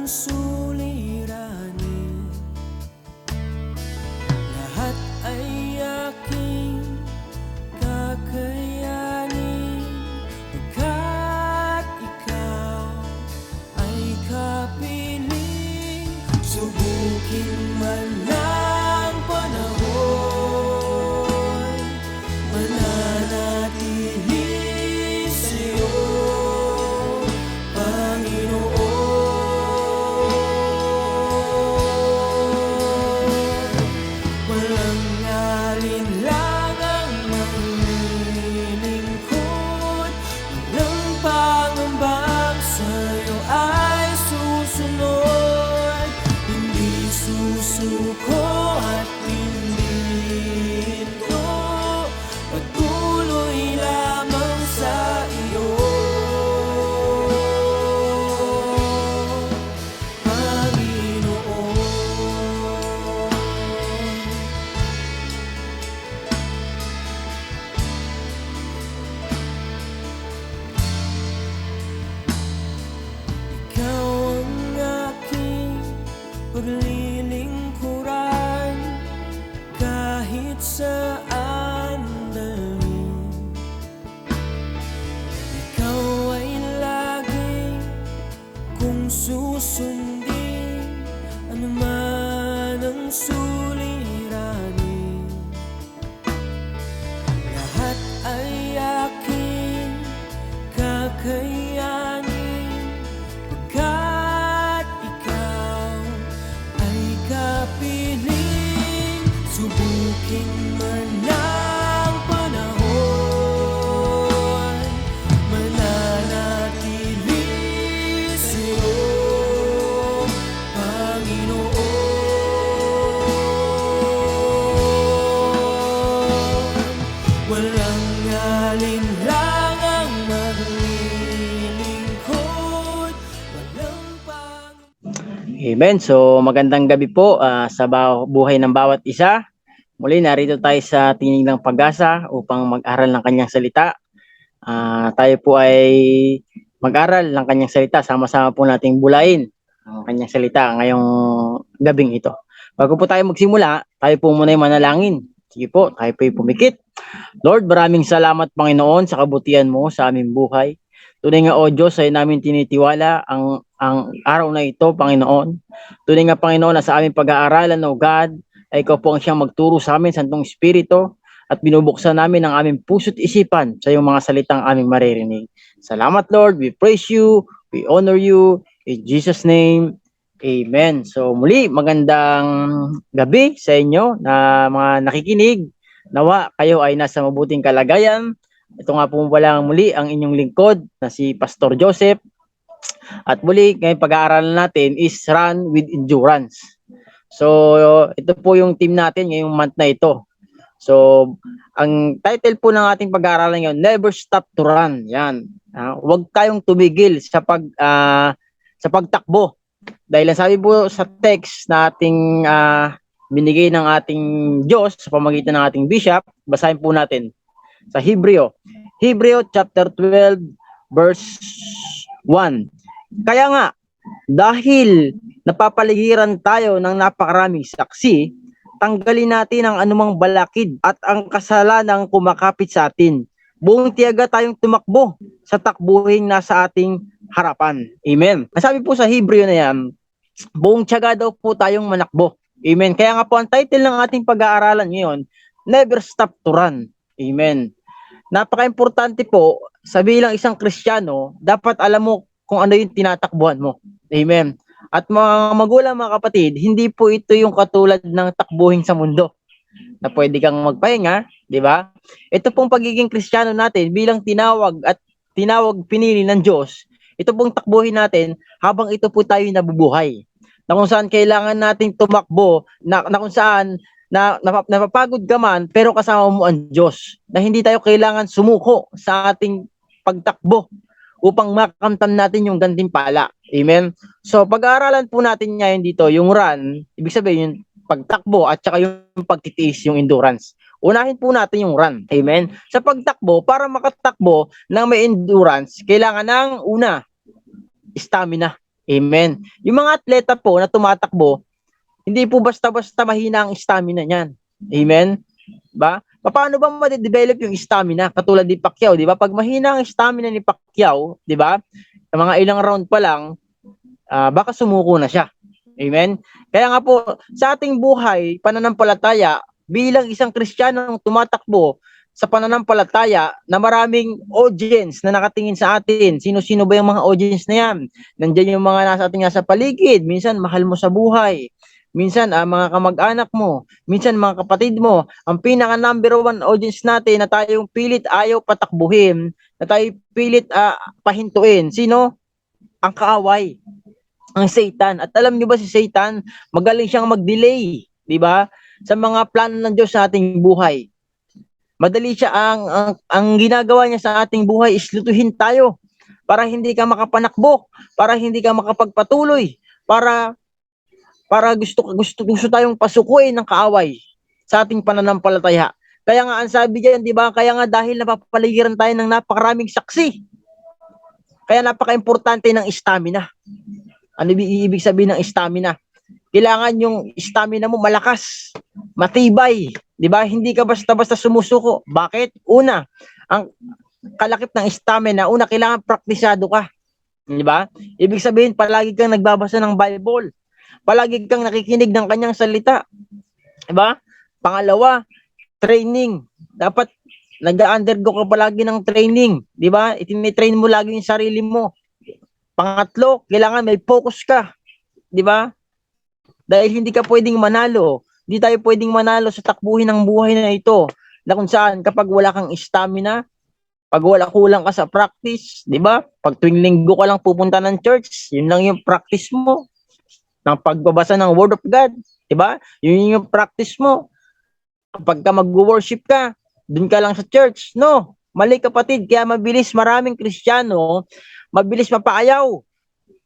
suliranin, lahat ay aking kakayanin, pagkat ikaw ay kapiling. Subukin man ng panahon, mananatili sa'yo, Panginoon. Walang alinlangang maglilingkod, walang pangambang sa'yo ay susunod. Hindi susuko at hindi ito, patuloy lamang sa iyo, Panginoon. Ikaw ang aking paglilingkuran, kahit saan dalhin. Ikaw ay lagi kung susundin, anuman ang suliranin, lahat ay aking kakayanin, pagkat ikaw ay kapiling. Subukin man ng panahon, mananatili sa'yo, Panginoon. Walang alinlangang maglilingkod, walang Amen. So magandang gabi po sa buhay ng bawat isa. Muli narito tayo sa Tinig ng Pag-asa upang mag-aral ng kanyang salita. Tayo po ay mag-aral ng kanyang salita. Sama-sama po nating bulain ang kanyang salita ngayong gabing ito. Bago po tayo magsimula, tayo po muna ay manalangin. Sige po, tayo po ay pumikit. Lord, maraming salamat Panginoon sa kabutihan mo sa aming buhay. Tunay nga o Diyos ay namin tinitiwala ang araw na ito, Panginoon. Tunay nga Panginoon na sa aming pag-aaralan, O God, ay ikaw po ang siyang magturo sa amin, Santong Espiritu, at binubuksan namin ang aming puso't isipan sa iyong mga salitang aming maririnig. Salamat Lord, we praise you, we honor you, in Jesus' name, Amen. So muli, magandang gabi sa inyo na mga nakikinig. Nawa kayo ay nasa mabuting kalagayan. Ito nga po pala muli ang inyong lingkod na si Pastor Joseph. At muli, ngayon pag-aaralan natin is Run with Endurance. So ito po yung team natin ngayong month na ito. So ang title po ng ating pag-aaralan ngayon, Never Stop to Run. Yan. Huwag tayong tumigil sa pagtakbo. Dahil ang sabi po sa text na ating binigay ng ating Diyos sa pamamagitan ng ating bishop, basahin po natin sa Hebreo chapter 12 verse 1. Kaya nga, dahil napapaligiran tayo ng napakaraming saksi, tanggalin natin ang anumang balakid at ang kasalanang kumakapit sa atin. Buong tiyaga tayong tumakbo sa takbuhing nasa ating harapan. Amen. Nasabi po sa Hebreo na yan, buong tiyaga daw po tayong manakbo. Amen. Kaya nga po ang title ng ating pag-aaralan ngayon, Never Stop to Run. Amen. Napaka-importante po sa bilang isang Kristiyano, dapat alam mo kung ano yung tinatakbuhan mo. Amen. At mga magulang, mga kapatid, hindi po ito yung katulad ng takbuhin sa mundo na pwede kang magpahinga, di ba? Ito pong pagiging Kristiyano natin bilang tinawag pinili ng Diyos, ito pong takbuhin natin habang ito po tayo nabubuhay. Na kung saan kailangan nating tumakbo, na kung saan napapagod ka man, pero kasama mo ang Diyos. Na hindi tayo kailangan sumuko sa ating pagtakbo upang makamtan natin yung gantimpala. Amen? So, pag-aaralan po natin ngayon dito, yung run, ibig sabihin yung pagtakbo at saka yung pagtitiis, yung endurance. Unahin po natin yung run. Amen? Sa pagtakbo, para makatakbo ng may endurance, kailangan ng una, stamina. Amen. Yung mga atleta po na tumatakbo, hindi po basta-basta mahina ang stamina niyan. Amen? Ba? Paano ba ma-develop yung stamina? Katulad ni Pacquiao, di ba? Pag mahina ang stamina ni Pacquiao, di ba? Sa mga ilang round pa lang, baka sumuko na siya. Amen? Kaya nga po, sa ating buhay, pananampalataya, bilang isang Kristiyanong tumatakbo sa pananampalataya na maraming audience na nakatingin sa atin. Sino-sino ba yung mga audience na yan? Nandiyan yung mga nasa ating nasa paligid. Minsan, mahal mo sa buhay. Minsan, mga kamag-anak mo. Minsan, mga kapatid mo. Ang pinaka number one audience natin na tayong pilit ayaw patakbuhin, na tayo pilit pahintuin. Sino? Ang kaaway, ang Satan. At alam niyo ba si Satan, magaling siyang mag-delay, di ba? Sa mga plano ng Diyos sa ating buhay. Madali siya ang ginagawa niya sa ating buhay is lutuhin tayo para hindi ka makapanakbo, para hindi ka makapagpatuloy, para gusto tayong pasukuin ng kaaway sa ating pananampalataya. Kaya nga ang sabi diyan, di ba? Kaya nga dahil napapaligiran tayo ng napakaraming saksi. Kaya napaka-importante ng stamina. Ano ibig sabihin ng stamina? Kailangan yung stamina mo malakas, matibay, 'di ba? Hindi ka basta-basta sumusuko. Bakit? Una, ang kalakip ng stamina, una kailangan praktisado ka, 'di ba? Ibig sabihin palagi kang nagbabasa ng Bible. Palagi kang nakikinig ng kanyang salita. 'Di ba? Pangalawa, training. Dapat nag-undergo ka palagi ng training, 'di ba? Itini-train mo lagi yung sarili mo. Pangatlo, kailangan may focus ka, 'di ba? Dahil hindi ka pwedeng manalo. Hindi tayo pwedeng manalo sa takbuhin ng buhay na ito. Na kung saan kapag wala kang stamina, pag wala kulang ka sa practice, di ba? Pag tuwing linggo ka lang pupunta ng church, yun lang yung practice mo. Ng pagbabasa ng Word of God, di ba? Yun yung practice mo. Kapag ka mag-worship ka, dun ka lang sa church. No, mali kapatid. Kaya mabilis maraming Kristiyano, mabilis mapaayaw.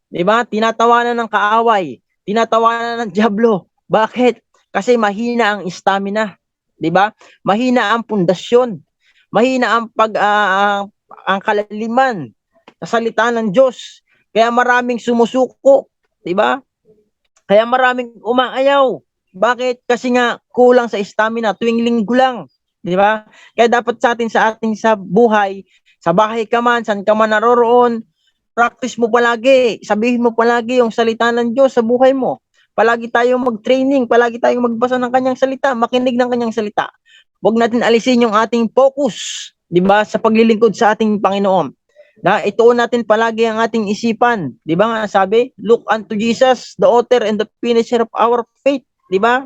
Di ba? Tinatawanan ng kaaway. Tinatawanan ng diablo. Bakit? Kasi mahina ang stamina, 'di ba? Mahina ang pundasyon. Mahina ang kalaliman sa salita ng Diyos. Kaya maraming sumusuko, 'di ba? Kaya maraming umaayaw. Bakit? Kasi nga kulang sa stamina tuwing linggo lang, 'di ba? Kaya dapat sa ating sa buhay, sa bahay ka man, saan ka man naroroon, practice mo palagi. Sabihin mo palagi yung salita ng Diyos sa buhay mo. Palagi tayong mag-training, palagi tayong magbasa ng kanyang salita, makinig ng kanyang salita. Huwag natin alisin yung ating focus, 'di ba, sa paglilingkod sa ating Panginoon. Na ituon natin palagi ang ating isipan, 'di ba nga sabi, look unto Jesus, the author and the finisher of our faith, 'di ba?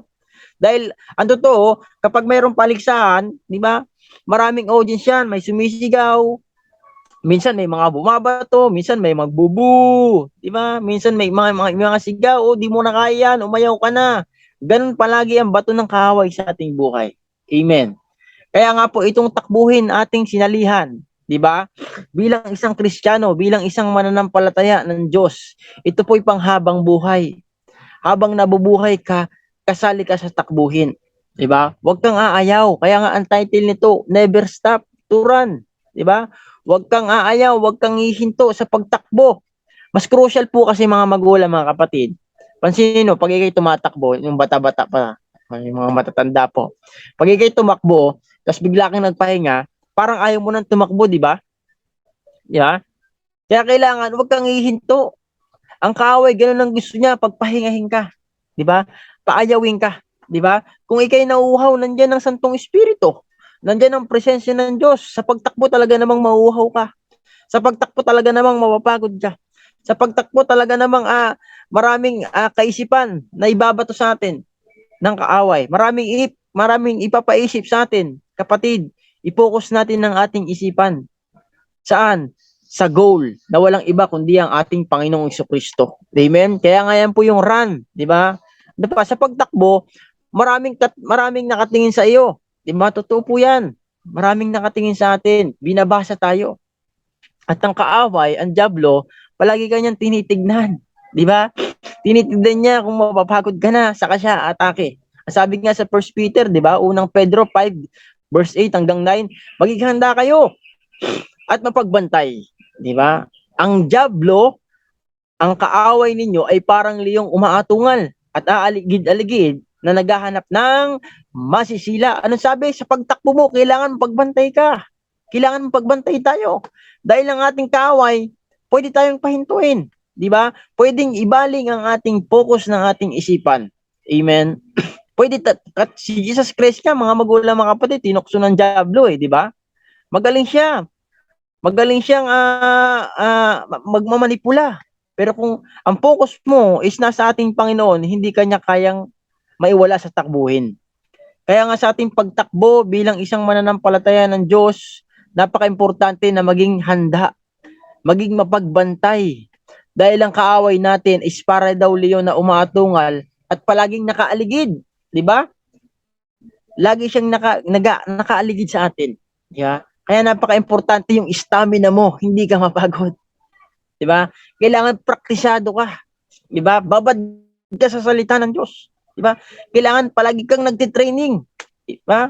Dahil ang totoo, kapag mayroong paligsahan, 'di ba? Maraming audience yan, may sumisigaw, minsan may mga bumabato, minsan may magbubu, di ba? Minsan may mga sigaw, oh, di mo na kaya yan, umayaw ka na. Ganun palagi ang bato ng kaaway sa ating buhay. Amen. Kaya nga po itong takbuhin ating sinalihan, di ba? Bilang isang Kristiyano, bilang isang mananampalataya ng Diyos, ito po'y panghabang buhay. Habang nabubuhay ka, kasali ka sa takbuhin, di ba? Huwag kang aayaw. Kaya nga ang title nito, Never Stop to Run, di ba? Huwag kang aayaw, huwag kang hihinto sa pagtakbo. Mas crucial po kasi mga magulang, mga kapatid. Pansinin nyo, pag ikay tumatakbo, yung bata-bata pa, yung mga matatanda po. Pag ikay tumakbo, tapos bigla kang nagpahinga, parang ayaw mo nang tumakbo, di ba? Di ba? Kaya kailangan, huwag kang hihinto. Ang kaaway, ganun ang gusto niya, pagpahingahin ka. Di ba? Paayawin ka. Di ba? Kung ikay nauuhaw, nandiyan ang Santong Espiritu. Nandiyan ang presensya ng Diyos. Sa pagtakbo talaga namang mauuhaw ka. Sa pagtakbo talaga namang mapapagod ka. Sa pagtakbo talaga namang maraming kaisipan na ibabato sa atin ng kaaway. Maraming ipapaisip sa atin. Kapatid, i-focus natin ng ating isipan. Saan? Sa goal na walang iba kundi ang ating Panginoong Jesucristo. Amen? Kaya nga yan po yung run. Di ba? Sa pagtakbo, maraming nakatingin sa iyo. Di ba? Totoo po yan. Maraming nakatingin sa atin. Binabasa tayo. At ang kaaway, ang diablo, palagi kanyang tinitignan. Di ba? Tinitignan niya kung mapapagod ka na, saka siya atake. Sabi nga sa 1 Peter, di ba? Unang Pedro 5, verse 8 hanggang 9, maghihanda kayo at mapagbantay. Di ba? Ang diablo, ang kaaway ninyo ay parang liyong umaatungal at aaligid-aligid na naghahanap ng masisila. Anong sabi? Sa pagtakbo mo, kailangan pagbantay ka. Kailangan pagbantay tayo. Dahil ang ating kaaway, pwede tayong pahintuin. Di ba? Pwedeng ibaling ang ating focus ng ating isipan. Amen. Pwede si Jesus Christ nga, mga magulang, mga kapatid, tinukso ng Diablo di ba? Magaling siya. Magaling siyang magmamanipula. Pero kung ang focus mo is nasa ating Panginoon, hindi kanya kayang maiwala sa takbuhin. Kaya nga sa ating pagtakbo bilang isang mananampalataya ng Diyos, napaka-importante na maging handa, maging mapagbantay. Dahil ang kaaway natin is para daw leon na umaatungal at palaging nakaaligid. Di ba? Lagi siyang nakaaligid sa atin. Yeah? Kaya napaka-importante yung stamina mo, hindi ka mapagod. 'Di ba? Kailangan praktisado ka. 'Di ba? Babad ka sa salita ng Diyos. 'Di ba? Kailangan palagi kang nagte-training. 'Di ba?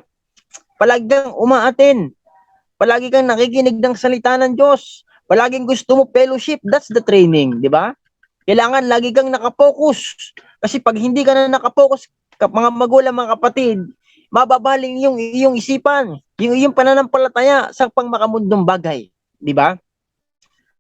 Palagi kang umaaten. Palagi kang nakikinig ng salita ng Diyos. Palaging gusto mo fellowship, that's the training, 'di ba? Kailangan lagi kang nakapokus. Kasi pag hindi ka na nakapokus, mga magulang, mga kapatid, mababaling yung iyong isipan, yung iyong pananampalataya sa pangmakamundong bagay, 'di ba?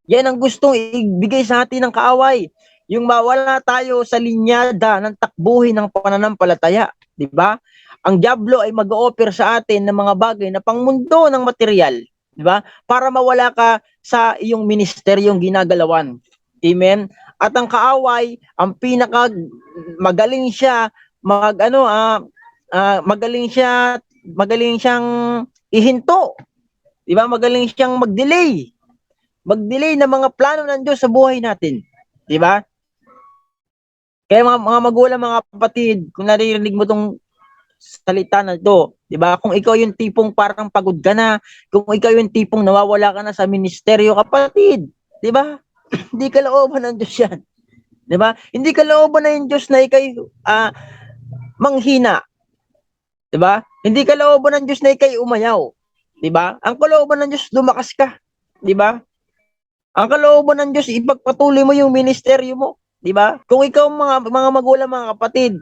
Yan ang gustong ibigay sa atin ng kaaway. Yung mawala tayo sa linyada ng takbuhin ng pananampalataya, 'di ba? Ang diablo ay mag-o-offer sa atin ng mga bagay na pangmundo ng material, 'di ba? Para mawala ka sa iyong ministeryong ginagalawan. Amen. At ang kaaway, ang pinaka magaling siya magaling siyang ihinto. 'Di ba? Magaling siyang mag-delay ng mga plano ng Diyos sa buhay natin. 'Di ba? Kaya mga magulang, mga kapatid, kung naririnig mo tong salita na ito, 'di ba? Kung ikaw yung tipong parang pagod ka na, kung ikaw yung tipong nawawala ka na sa ministeryo, kapatid, 'di ba? Hindi ka looban ng Diyos 'yan. 'Di ba? Hindi ka looban ng Diyos na ikay manghina. 'Di ba? Hindi ka looban ng Diyos na ikay umayaw. 'Di ba? Ang kalooban ng Diyos, lumakas ka. 'Di ba? Ang kalooban ng Diyos, ipagpatuloy mo yung ministeryo mo, 'di ba? Kung ikaw mga magulang, mga kapatid,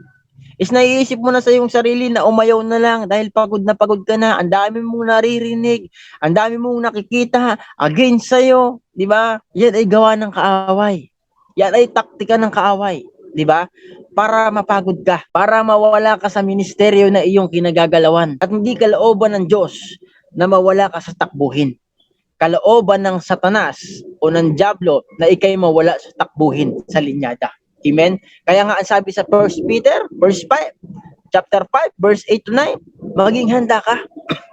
is naiisip mo na sa iyong sarili na umayaw na lang dahil pagod ka na, ang dami mong naririnig, ang dami mong nakikita against sa'yo, 'di ba? Yan ay gawa ng kaaway. Yan ay taktika ng kaaway, 'di ba? Para mapagod ka, para mawala ka sa ministeryo na iyong kinagagalawan at hindi ka looban ng Diyos na mawala ka sa takbuhin. Kalooban ng Satanas o ng Diablo na ikay mawala sa takbuhin sa linyada. Amen? Kaya nga ang sabi sa 1 Peter, chapter 5, verse 8 to 9, maging handa ka.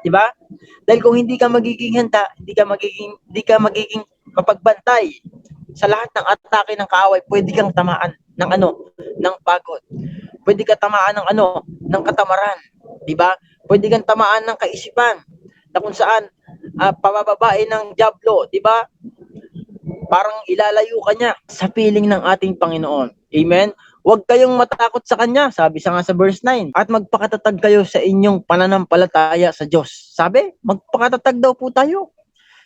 'Di ba? Dahil kung hindi ka magiging handa, hindi ka magiging mapagbantay sa lahat ng atake ng kaaway, pwede kang tamaan ng ng pagod. Pwede ka tamaan ng katamaran, 'di ba? Pwede kang tamaan ng kaisipan na kung saan pabababain ng Diablo, 'di ba? Parang ilalayo ka niya sa piling ng ating Panginoon. Amen? Huwag kayong matakot sa Kanya, sabi sa verse 9. At magpakatatag kayo sa inyong pananampalataya sa Diyos. Sabi, magpakatatag daw po tayo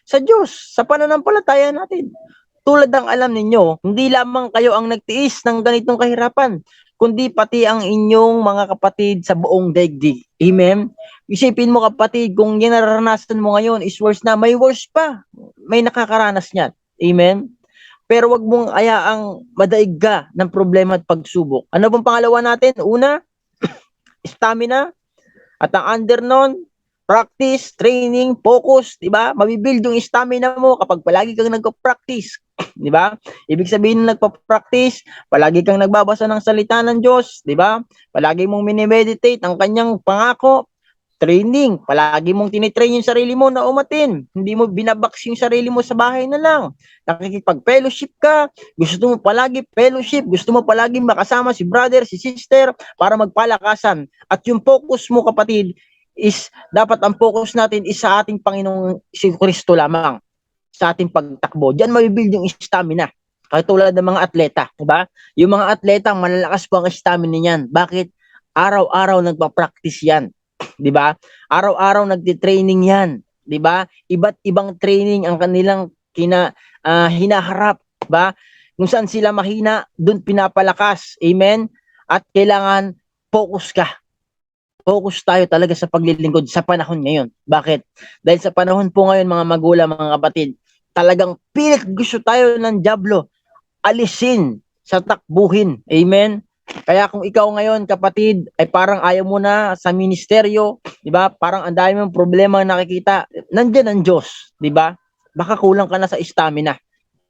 sa Diyos, sa pananampalataya natin. Tulad ng alam ninyo, hindi lamang kayo ang nagtiis ng ganitong kahirapan, kundi pati ang inyong mga kapatid sa buong daigdig. Amen? Isipin mo, kapatid, kung yung nararanasan mo ngayon is worse na, may worse pa. May nakakaranas niyan. Amen? Pero wag mong ayaang madaig ka ng problema at pagsubok. Ano bang pangalawa natin? Una, stamina. At ang under nun, practice, training, focus, 'di ba? Mabibuild yung stamina mo kapag palagi kang nagpa-practice, 'di ba? Ibig sabihin ng nagpa-practice, palagi kang nagbabasa ng salita ng Diyos, 'di ba? Palagi mong mini-meditate ang kanyang pangako. Training, palagi mong tinitrain yung sarili mo na umatin. Hindi mo binabox yung sarili mo sa bahay na lang. Nakikipag-fellowship ka, gusto mo palagi fellowship, gusto mo palagi makasama si brother, si sister, para magpalakasan. At yung focus mo, kapatid, is dapat ang focus natin is sa ating Panginoong si Kristo lamang, sa ating pagtakbo. Diyan mabibuild yung stamina. Katulad ng mga atleta, diba? Yung mga atleta, malalakas po ang stamina niyan. Bakit? Araw-araw nagpa-practice yan. 'Di ba? Araw-araw nagti-training 'yan, 'di ba? Iba't ibang training ang kanilang hinaharap, 'di ba? Kung saan sila mahina, doon pinapalakas. Amen? At kailangan focus ka. Focus tayo talaga sa paglilingkod sa panahon ngayon. Bakit? Dahil sa panahon po ngayon, mga magulang, mga kapatid, talagang pilit gusto tayo ng dyablo alisin sa takbuhin. Amen? Kaya kung ikaw ngayon, kapatid, ay parang ayaw mo na sa ministeryo, di ba? Parang ang dami mong problema na nakikita. Nandiyan ang Diyos, di ba? Baka kulang ka na sa stamina.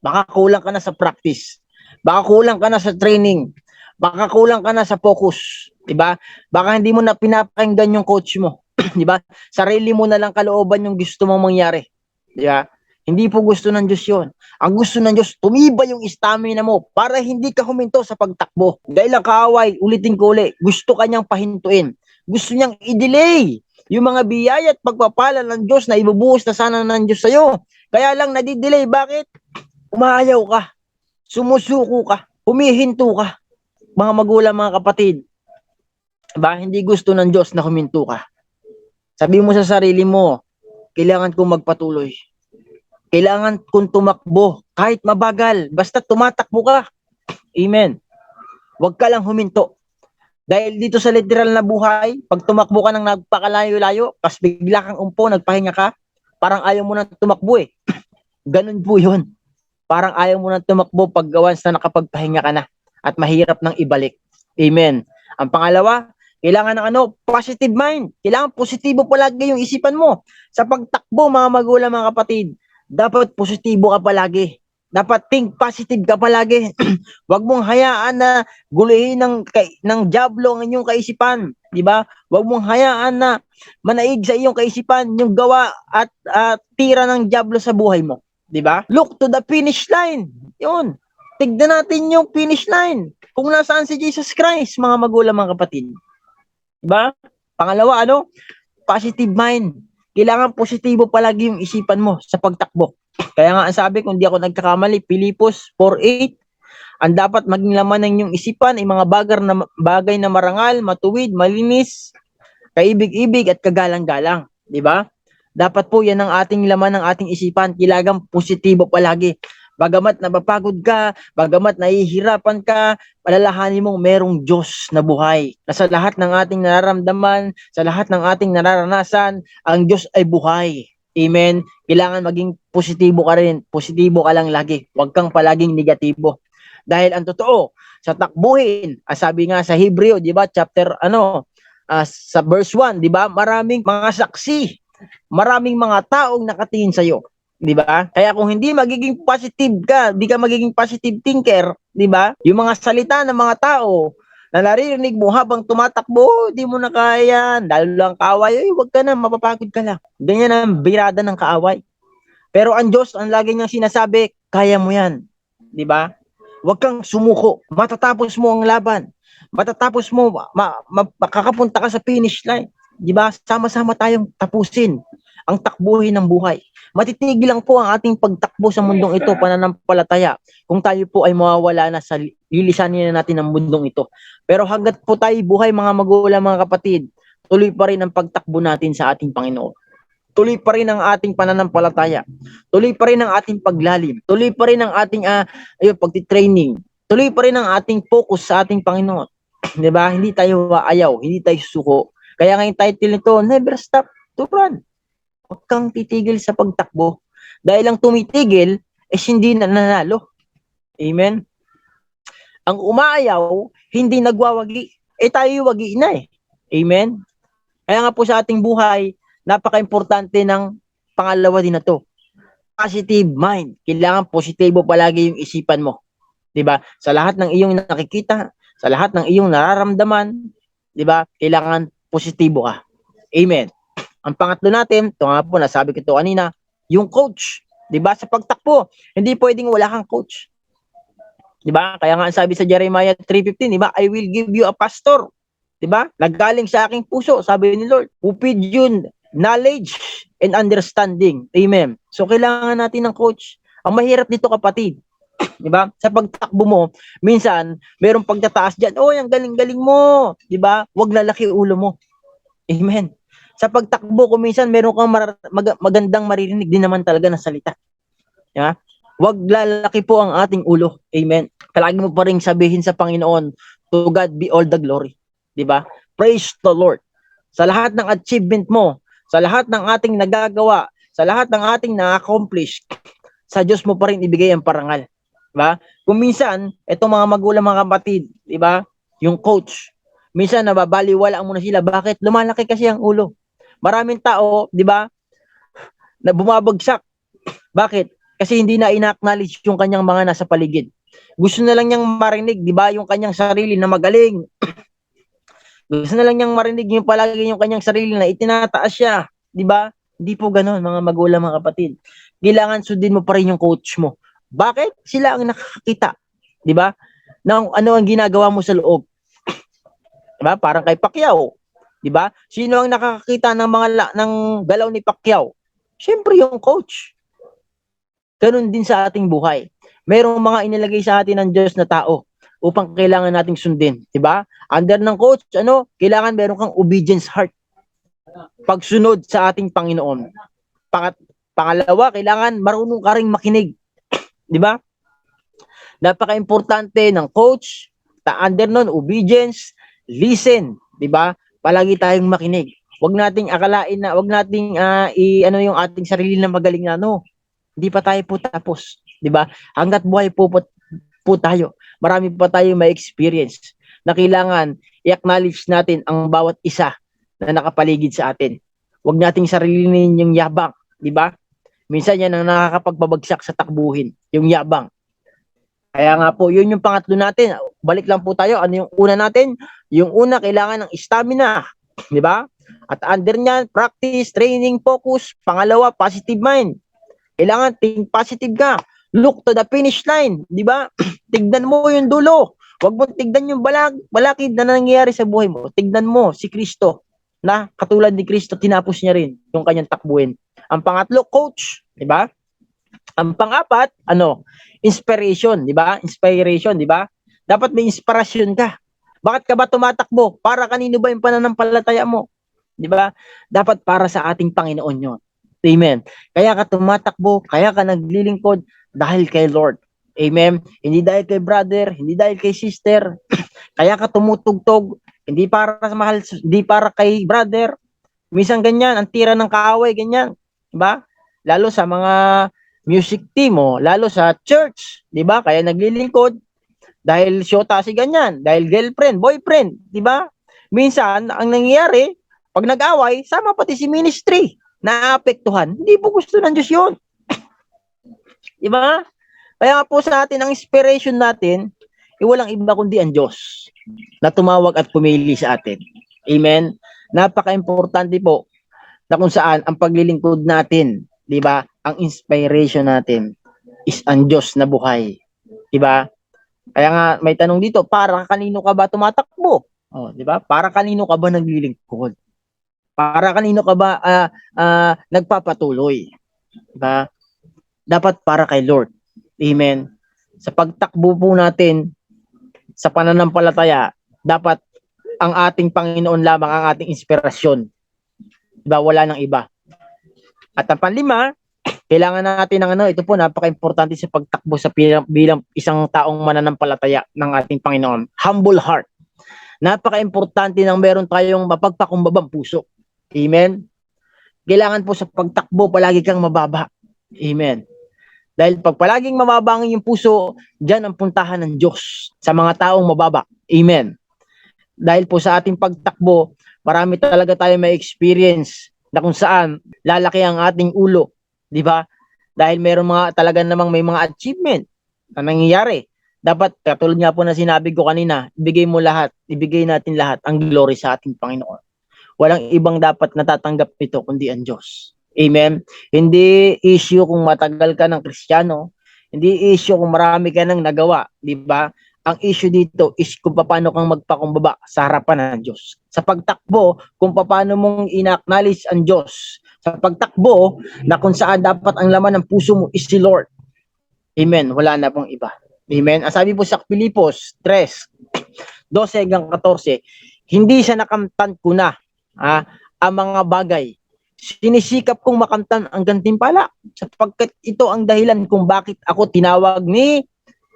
Baka kulang ka na sa practice. Baka kulang ka na sa training. Baka kulang ka na sa focus, 'di ba? Baka hindi mo na pinapakinggan yung coach mo, 'di ba? Sarili mo na lang kalooban yung gusto mong mangyari, 'di ba? Hindi po gusto ng Diyos 'yon. Ang gusto ng Diyos, tumibay yung stamina mo para hindi ka huminto sa pagtakbo. Dahil ang kaaway, ulitin ko ulit, gusto kanyang pahintuin. Gusto niyang i-delay yung mga biyaya at pagpapala ng Diyos na ibubuhos na sana ng Diyos sa'yo. Kaya lang nadidelay. Bakit? Umayaw ka, sumusuko ka, humihinto ka. Mga magulang, mga kapatid, ba hindi gusto ng Diyos na huminto ka. Sabi mo sa sarili mo, kailangan kong magpatuloy. Kailangan kong tumakbo kahit mabagal, basta tumatakbo ka. Amen. Huwag ka lang huminto. Dahil dito sa literal na buhay, pag tumakbo ka ng nagpakalayo-layo, kas bigla kang umpo, nagpahinga ka, parang ayaw mo na tumakbo eh. Ganun po yun. Parang ayaw mo na tumakbo pag once na nakapagpahinga ka na at mahirap nang ibalik. Amen. Ang pangalawa, kailangan ng positive mind. Kailangan positibo palagi yung isipan mo. Sa pagtakbo, mga magulang, mga kapatid, dapat positibo ka palagi. Dapat think positive ka palagi. Huwag mong hayaan na guluhin ng dyablo ang inyong kaisipan. Di ba? Huwag mong hayaan na manaig sa iyong kaisipan yung gawa at tira ng dyablo sa buhay mo. Di ba? Look to the finish line. Yun. Tignan natin yung finish line. Kung nasaan si Jesus Christ, mga magulang, mga kapatid. Diba? Pangalawa, positive mind. Kailangan positibo palagi yung isipan mo sa pagtakbo. Kaya nga ang sabi, kung di ako nagkakamali, Pilipos 4:8, ang dapat maging laman ng inyong isipan ay mga bagay na marangal, matuwid, malinis, kaibig-ibig at kagalang-galang. Diba? Dapat po yan ang ating laman ng ating isipan. Kailangan positibo palagi. Bagamat napapagod ka, bagamat nahihirapan ka, palalahanin mong merong Diyos na buhay. Na sa lahat ng ating nararamdaman, sa lahat ng ating nararanasan, ang Diyos ay buhay. Amen? Kailangan maging positibo ka rin. Positibo ka lang lagi. Huwag kang palaging negatibo. Dahil ang totoo, sa takbuhin, sabi nga sa Hebreo, di ba, chapter, sa verse 1, di ba, maraming mga saksi, maraming mga taong nakatingin sa'yo. Di ba? Kaya kung hindi magiging positive ka, di ka magiging positive thinker, di ba? Yung mga salita ng mga tao na naririnig mo habang tumatakbo, di mo na kaya, lalo lang kaaway, wag ka na, mapapagod ka lang. Ganyan ang birada ng kaaway. Pero ang Diyos, ang lagi niyang sinasabi, kaya mo yan. Di ba? Huwag kang sumuko. Matatapos mo ang laban. Matatapos mo, makakapunta ka sa finish line. Di ba? Sama-sama tayong tapusin ang takbuhin ng buhay. Matitigil lang po ang ating pagtakbo sa mundong ito, pananampalataya, kung tayo po ay mawawala na sa lilisanin na natin ang mundong ito. Pero hanggat po tayo buhay, mga magulang, mga kapatid, tuloy pa rin ang pagtakbo natin sa ating Panginoon. Tuloy pa rin ang ating pananampalataya. Tuloy pa rin ang ating paglalim. Tuloy pa rin ang ating pagtitraining. Tuloy pa rin ang ating focus sa ating Panginoon. 'Di ba? Hindi tayo ayaw, hindi tayo suko. Kaya nga yung title nito, Never Stop to Run. Huwag kang titigil sa pagtakbo. Dahil ang tumitigil, hindi na nanalo. Amen? Ang umaayaw, hindi nagwawagi. Tayo wagi na eh. Amen? Kaya nga po sa ating buhay, napaka-importante ng pangalawa din na to. Positive mind. Kailangan positibo palagi yung isipan mo. 'Di ba? Sa lahat ng iyong nakikita, sa lahat ng iyong nararamdaman, 'di ba? Kailangan positibo ka. Amen. Ang pangatlo natin, ito nga po, nasabi ko ito kanina, yung coach. 'Di ba? Sa pagtakbo, hindi pwedeng wala kang coach. 'Di ba? Kaya nga sabi sa Jeremiah 3:15, 'di ba? I will give you a pastor. 'Di ba? Naggaling sa aking puso, sabi ni Lord. Who feed you knowledge and understanding. Amen. So kailangan natin ng coach. Ang mahirap dito, kapatid, 'di ba? Sa pagtakbo mo, minsan merong pagtataas diyan. Oh, ang galing-galing mo, 'di ba? Huwag lalaki ulo mo. Amen. Sa pagtakbo, kung minsan meron kang magandang maririnig din naman talaga na salita. Di ba? Wag lalaki po ang ating ulo. Amen. Palagi mo pa rin sabihin sa Panginoon, to God be all the glory. 'Di ba? Praise the Lord. Sa lahat ng achievement mo, sa lahat ng ating nagagawa, sa lahat ng ating na-accomplish, sa Diyos mo pa rin ibigay ang parangal. 'Di ba? Kung minsan, itong mga magulang, mga kapatid, 'di ba? Yung coach, minsan nababaliwala mo na sila. Bakit? Lumalaki kasi ang ulo. Maraming tao, 'di ba, na bumabagsak. Bakit? Kasi hindi na ina-acknowledge yung kanyang mga nasa paligid. Gusto na lang niyang marinig, 'di ba, yung kanyang sarili na magaling. Gusto na lang niyang marinig yung palagi yung kanyang sarili na itinataas siya, 'di ba? Hindi po ganoon, mga magulang, mga kapatid. Kailangan sundin mo pa rin yung coach mo. Bakit? Sila ang nakakakita, 'di ba? Ng ano ang ginagawa mo sa loob. 'Di ba? Parang kay Pacquiao, 'di ba? Sino ang nakakakita ng ng galaw ni Pacquiao? Siyempre yung coach. Ganun din sa ating buhay. Merong mga inilagay sa atin ng Diyos na tao upang kailangan nating sundin, 'di ba? Under ng coach, kailangan meron kang obedience heart. Pagsunod sa ating Panginoon. Pangalawa, kailangan marunong ka ring makinig, 'di ba? Napaka-importante ng coach, under nun, obedience, listen, 'di ba? Palagi tayong makinig. Huwag nating akalain na, huwag nating yung ating sarili na magaling na, no. Hindi pa tayo po tapos, 'di ba? Hangga't buhay po tayo, marami pa tayong may experience na kailangan i-acknowledge natin ang bawat isa na nakapaligid sa atin. Huwag nating sarilinin yung yabang, 'di ba? Minsan yan ang nakakapagpabagsak sa takbuhin, yung yabang. Kaya nga po, yun yung pangatlo natin. Balik lang po tayo. Ano yung una natin? Yung una, kailangan ng stamina, 'di ba? At under niyan, practice, training, focus. Pangalawa, positive mind. Kailangan think positive ka. Look to the finish line, 'di ba? Tignan mo yung dulo. Huwag mo tignan yung balakid na nangyayari sa buhay mo. Tignan mo si Kristo, na katulad ni Kristo, tinapos niya rin yung kanyang takbuhin. Ang pangatlo, coach, 'di ba? Ang pangapat, inspiration, 'di ba? Inspiration, 'di ba? Dapat may inspirasyon ka. Bakit ka ba tumatakbo? Para kanino ba yung pananampalataya mo? 'Di ba? Dapat para sa ating Panginoon 'yon. Amen. Kaya ka tumatakbo, kaya ka naglilingkod dahil kay Lord. Amen. Hindi dahil kay brother, hindi dahil kay sister. Kaya ka tumutugtog, hindi para sa mahal, hindi para kay brother. Minsan ganyan, ang tira ng kaaway, ganyan. 'Di ba? Lalo sa mga music team mo, lalo sa church, 'di ba? Kaya naglilingkod dahil syota si ganyan, dahil girlfriend, boyfriend, 'di ba? Minsan ang nangyayari, pag nag-away, sama pati si ministry, naapektuhan. Hindi po gusto ng Diyos 'yon. 'Di ba? Kaya po sa atin, ang inspiration natin, walang iba kundi ang Diyos na tumawag at pumili sa atin. Amen? Napaka-importante po na kung saan ang paglilingkod natin, 'di ba? Ang inspiration natin is ang Diyos na buhay. 'Di ba? Kaya nga may tanong dito, para kanino ka ba tumatakbo? 'Di ba? Para kanino ka ba naglilingkod? Para kanino ka ba nagpapatuloy? 'Di ba? Dapat para kay Lord. Amen. Sa pagtakbo po natin sa pananampalataya, dapat ang ating Panginoon lamang ang ating inspirasyon. 'Di ba? Wala nang iba. At ang panlima, kailangan natin ng ito po, napaka-importante sa pagtakbo sa bilang isang taong mananampalataya ng ating Panginoon. Humble heart. Napaka-importante nang meron tayong mapagpakumbabang puso. Amen. Kailangan po sa pagtakbo, palagi kang mababa. Amen. Dahil pag palaging mababa ang iyong puso, diyan ang puntahan ng Diyos sa mga taong mababa. Amen. Dahil po sa ating pagtakbo, marami talaga tayo may experience na kung saan lalaki ang ating ulo, 'di ba? Dahil meron mga talaga namang may mga achievement na nangyayari. Dapat, katulad nga po na sinabi ko kanina, ibigay natin lahat ang glory sa ating Panginoon. Walang ibang dapat natatanggap nito kundi ang Diyos. Amen. Hindi issue kung matagal ka ng Kristiyano, hindi issue kung marami ka nang nagawa, 'di ba? Ang issue dito is kung paano kang magpakumbaba sa harapan ng Diyos. Sa pagtakbo, kung paano mong ina-acknowledge ang Diyos. Sa pagtakbo, na kung saan dapat ang laman ng puso mo is si Lord. Amen. Wala na pong iba. Amen. Ang sabi po sa Filipos 3:12-14, hindi siya nakamtan ko na ang mga bagay. Sinisikap kong makamtan ang gantimpala sapagkat ito ang dahilan kung bakit ako tinawag ni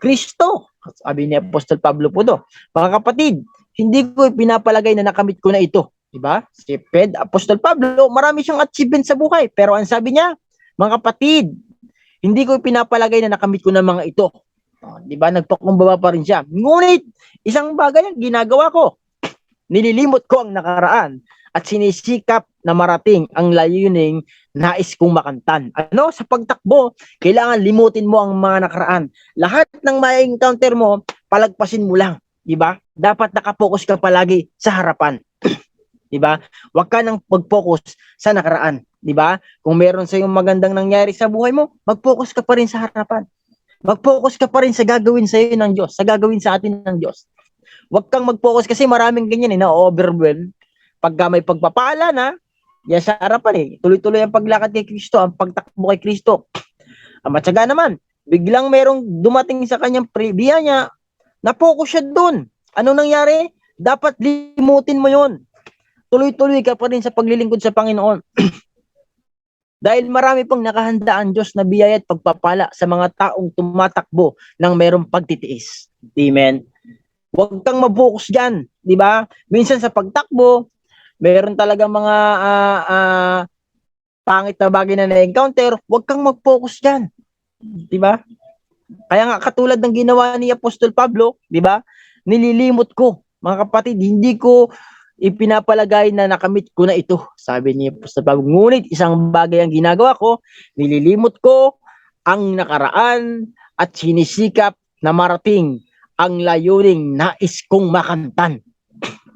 Kristo. Sabi ni Apostol Pablo po do. Mga kapatid, hindi ko pinapalagay na nakamit ko na ito. Diba? Si Apostol Pablo, marami siyang achievement sa buhay. Pero ang sabi niya, mga kapatid, hindi ko pinapalagay na nakamit ko na mga ito. Diba? Nagpakumbaba pa rin siya. Ngunit, isang bagay ang ginagawa ko. Nililimot ko ang nakaraan at sinisikap na marating ang layuning nais kong makamtan. Ano? Sa pagtakbo, kailangan limutin mo ang mga nakaraan. Lahat ng may encounter mo, palagpasin mo lang. Diba? Dapat nakapokus ka palagi sa harapan. Diba? Huwag ka nang mag-focus sa nakaraan. Diba? Kung meron sa yung magandang nangyari sa buhay mo, mag-focus ka pa rin sa harapan. Mag-focus ka pa rin sa gagawin sa iyo ng Diyos, sa gagawin sa atin ng Diyos. Huwag kang mag-focus kasi maraming ganyan na-overwhelm. Pagka may pagpapala na, yan sa harapan tuloy-tuloy ang paglakad kay Kristo, ang pagtakbo kay Kristo. Ang matyaga naman, biglang merong dumating sa kanyang biya niya, na-focus siya doon. Ano nangyari? Dapat limutin mo yon. Tuloy-tuloy ka pa rin sa paglilingkod sa Panginoon. Dahil marami pang nakahanda ang Diyos na biyaya at pagpapala sa mga taong tumatakbo ng merong pagtitiis. Amen. Huwag kang mabukus dyan. Di ba? Minsan sa pagtakbo, meron talaga mga pangit na bagay na na-encounter. Huwag kang mag-focus dyan. Di ba? Kaya nga katulad ng ginawa ni Apostol Pablo, di ba? Nililimot ko. Mga kapatid, hindi ko ipinapalagay na nakamit ko na ito. Sabi niya, ngunit isang bagay ang ginagawa ko, nililimot ko ang nakaraan at sinisikap na marating ang layuning nais kong makamtan.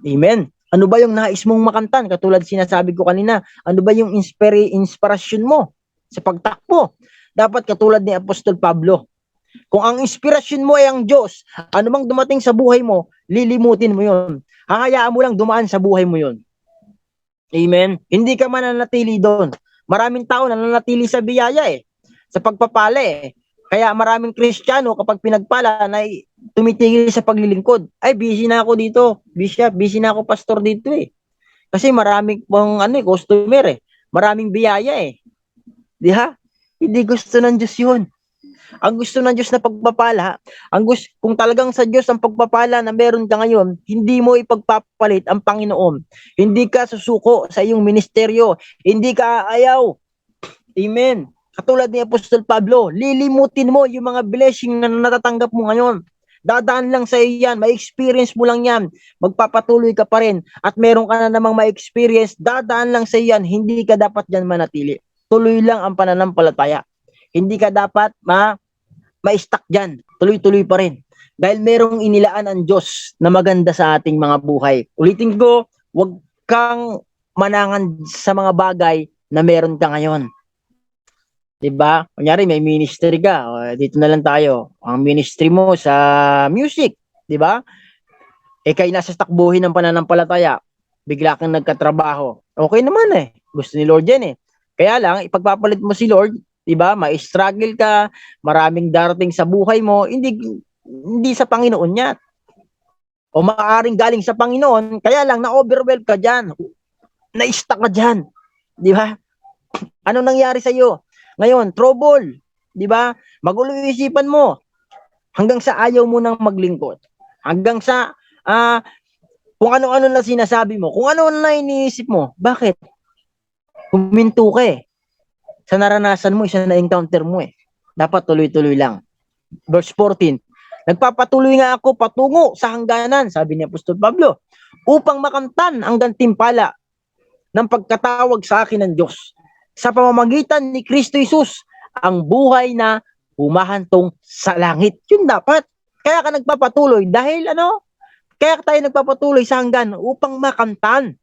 Amen. Ano ba yung nais mong makamtan? Katulad sinasabi ko kanina, ano ba yung inspirasyon mo sa pagtakbo? Dapat katulad ni Apostol Pablo. Kung ang inspirasyon mo ay ang Diyos, ano mang dumating sa buhay mo, lilimutin mo yun. Hahayaan mo lang dumaan sa buhay mo yun. Amen? Hindi ka mananatili doon. Maraming tao nananatili sa biyaya sa pagpapala Kaya maraming Kristiyano kapag pinagpala na tumitigil sa paglilingkod. Ay, busy na ako dito. Busy na ako pastor dito Kasi maraming pang customer Maraming biyaya Di ha? Hindi gusto ng Diyos yun. Ang gusto ng Diyos na pagpapala, kung talagang sa Diyos ang pagpapala na meron ka ngayon, hindi mo ipagpapalit ang Panginoon. Hindi ka susuko sa iyong ministeryo. Hindi ka aayaw. Amen. Katulad ni Apostol Pablo, lilimutin mo yung mga blessing na natatanggap mo ngayon. Dadaan lang sa iyo yan, may experience mo lang yan, magpapatuloy ka pa rin, at meron ka na namang may experience, dadaan lang sa iyo yan, hindi ka dapat dyan manatili. Tuloy lang ang pananampalataya. Hindi ka dapat ma-stuck dyan. Tuloy-tuloy pa rin. Dahil merong inilaan ang Diyos na maganda sa ating mga buhay. Ulitin ko, huwag kang manangan sa mga bagay na meron ka ngayon. Diba? Kunyari, may ministry ka. Dito na lang tayo. Ang ministry mo sa music. Diba? Kayo nasa takbuhin ng pananampalataya. Bigla kang nagkatrabaho. Okay naman Gusto ni Lord yan Kaya lang, ipagpapalit mo si Lord, diba? May-struggle ka, maraming darating sa buhay mo, hindi sa Panginoon yan. O maaaring galing sa Panginoon, kaya lang na-overwhelm ka dyan. Na-stuck ka dyan. Diba? Ano nangyari sa iyo? Ngayon, trouble. Diba? Magulo yung isipan mo. Hanggang sa ayaw mo nang maglingkod. Hanggang sa kung ano-ano na sinasabi mo. Kung ano na iniisip mo. Bakit? Huminto ka sa naranasan mo, isa na-encounter mo Dapat tuloy-tuloy lang. Verse 14, nagpapatuloy nga ako patungo sa hangganan, sabi ni Apostol Pablo, upang makamtan ang gantimpala ng pagkatawag sa akin ng Diyos sa pamamagitan ni Kristo Jesus, ang buhay na humahantong sa langit. Yun dapat. Kaya ka nagpapatuloy dahil kaya tayo nagpapatuloy sa hanggan upang makamtan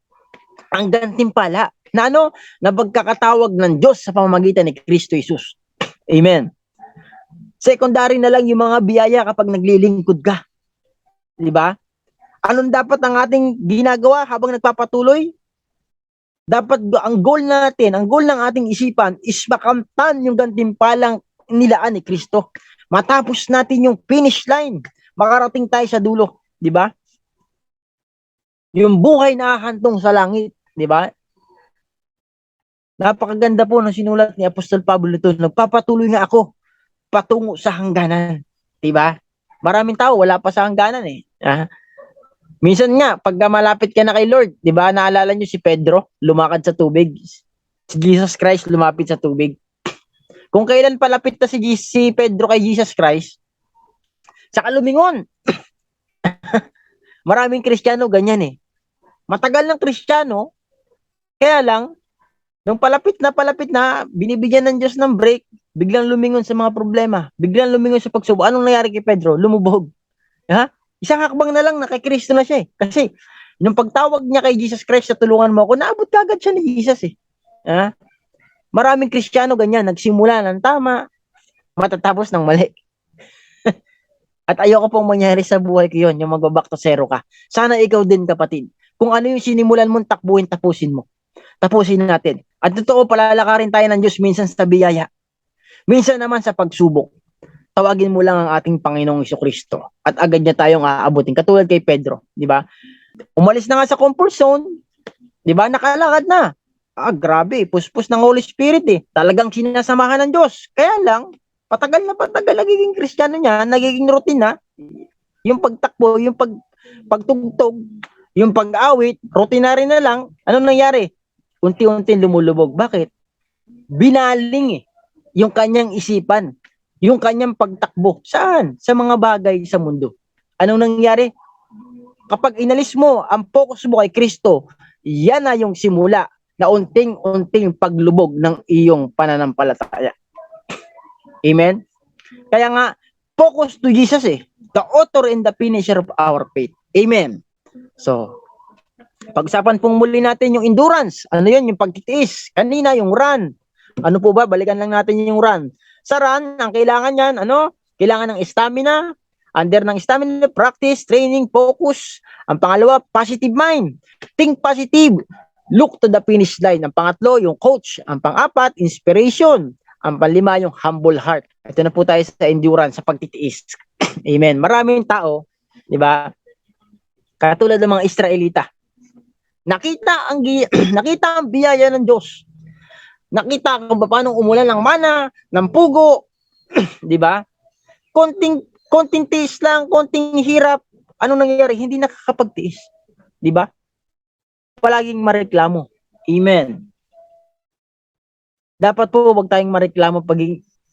ang gantimpala na na pagkakatawag ng Diyos sa pamamagitan ni Kristo Jesus. Amen. Secondary na lang yung mga biyaya kapag naglilingkod ka. Di ba? Anong dapat ang ating ginagawa habang nagpapatuloy? Dapat ang goal natin, ang goal ng ating isipan is makamtan yung gantimpalang nilaan ni Kristo. Matapos natin yung finish line, makarating tayo sa dulo. Di ba? Yung buhay na hahantong sa langit. Di ba? Napakaganda po ng sinulat ni Apostol Pablo nito. Nagpapatuloy nga ako patungo sa hangganan. Diba? Maraming tao, wala pa sa hangganan eh. Minsan nga, pag malapit ka na kay Lord, diba, naalala nyo si Pedro, lumakad sa tubig. Si Jesus Christ, lumapit sa tubig. Kung kailan palapit na si Pedro kay Jesus Christ, saka lumingon. Maraming Kristiyano ganyan eh. Matagal ng Kristiyano, kaya lang, nung palapit na, binibigyan ng Diyos ng break, biglang lumingon sa mga problema, biglang lumingon sa pagsubok. Anong nangyari kay Pedro? Lumubog. Ha? Isang hakbang na lang na kay Kristo na siya eh. Kasi, nung pagtawag niya kay Jesus Christ sa tulungan mo ako, naabot kagad siya ni Jesus eh. Ha? Maraming Kristiyano ganyan, nagsimula ng tama, matatapos ng mali. At ayoko pong mangyari sa buhay ko yun, yung mag-back to zero ka. Sana ikaw din kapatid. Kung ano yung sinimulan mong takbuhin, tapusin mo. Tapusin natin. At totoo, palalakarin tayo ng Diyos minsan sa biyaya. Minsan naman sa pagsubok. Tawagin mo lang ang ating Panginoong Jesucristo at agad niya tayong aabutin. Katulad kay Pedro, di ba? Umalis na nga sa comfort zone, di ba? Nakalakad na. Grabe, puspos ng Holy Spirit eh. Talagang sinasamahan ng Diyos. Kaya lang, patagal nagiging Kristiyano niya, nagiging routine na. Yung pagtakbo, yung pagtugtog, yung pag-awit, routinary na lang. Anong nangyari? Unti-unti lumulubog. Bakit? Binaling eh. Yung kanyang isipan, yung kanyang pagtakbo. Saan? Sa mga bagay sa mundo. Anong nangyari? Kapag inalis mo ang focus mo kay Kristo, yan na yung simula na unting-unting paglubog ng iyong pananampalataya. Amen? Kaya nga, focus to Jesus eh. The author and the finisher of our faith. Amen. So, pag-usapan pong muli natin yung endurance. Ano yun? Yung pagtitiis. Kanina, yung run. Ano po ba? Balikan lang natin yung run. Sa run, ang kailangan yan, kailangan ng stamina. Under ng stamina, practice, training, focus. Ang pangalawa, positive mind. Think positive. Look to the finish line. Ang pangatlo, yung coach. Ang pang-apat, inspiration. Ang panlima, yung humble heart. Ito na po tayo sa endurance, sa pagtitiis. Amen. Maraming tao, di ba? Katulad ng mga Israelita. Nakita ang biyaya ng Diyos. Nakita kung paano umulan ng mana, ng pugo, di ba? Konting tiis lang, konting hirap. Anong nangyayari? Hindi nakakapagtiis. Di ba? Palaging mareklamo. Amen. Dapat po wag tayong mareklamo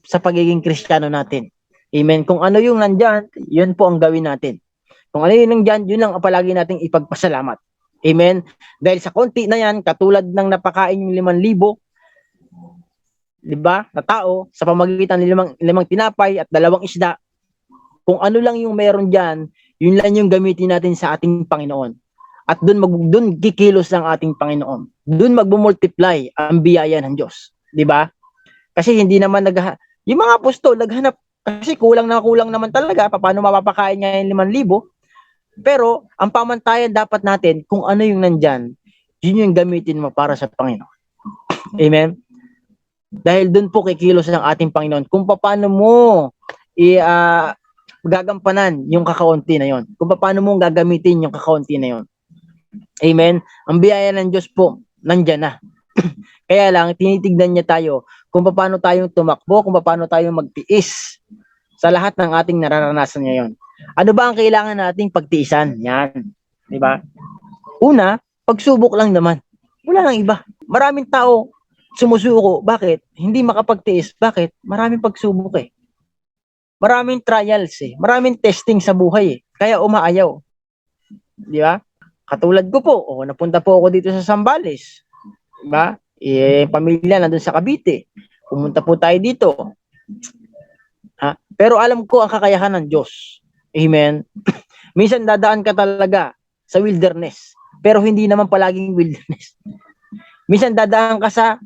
sa pagiging Kristiyano natin. Amen. Kung ano yung nandyan, yun po ang gawin natin. Kung ano yung nandyan, yun ang palagi nating ipagpasalamat. Amen. Dahil sa konti na yan, katulad ng napakain yung 5,000, di ba, na tao, sa pamagitan ng limang tinapay at 2 isda, kung ano lang yung meron dyan, yun lang yung gamitin natin sa ating Panginoon. At doon kikilos ang ating Panginoon. Doon magmumultiply ang biyaya ng Diyos. Di ba? Kasi hindi naman yung mga apostol naghanap, kasi kulang naman talaga, paano mapapakain niya yung 5,000? Pero, ang pamantayan dapat natin, kung ano yung nandyan, yun yung gamitin mo para sa Panginoon. Amen? Dahil doon po kikilos ang ating Panginoon. Kung paano mo gagampanan yung kakaunti na yon. Kung paano mo gagamitin yung kakaunti na yon. Amen? Ang biyaya ng Diyos po, nandyan na. Kaya lang, tinitignan niya tayo kung paano tayong tumakbo, kung paano tayong magtiis sa lahat ng ating nararanasan ngayon. Ano ba ang kailangan nating pagtiisan? Yan. Diba? Una, pagsubok lang naman. Wala nang iba. Maraming tao sumusuko. Bakit? Hindi makapagtiis. Bakit? Maraming pagsubok eh. Maraming trials eh. Maraming testing sa buhay eh. Kaya umaayaw. Di ba? Katulad ko po, napunta po ako dito sa Zambales. Di ba? Pamilya nandun sa Cavite. Pumunta po tayo dito. Pero alam ko ang kakayahan ng Diyos. Amen. Minsan dadaan ka talaga sa wilderness. Pero hindi naman palaging wilderness. Minsan dadaan ka sa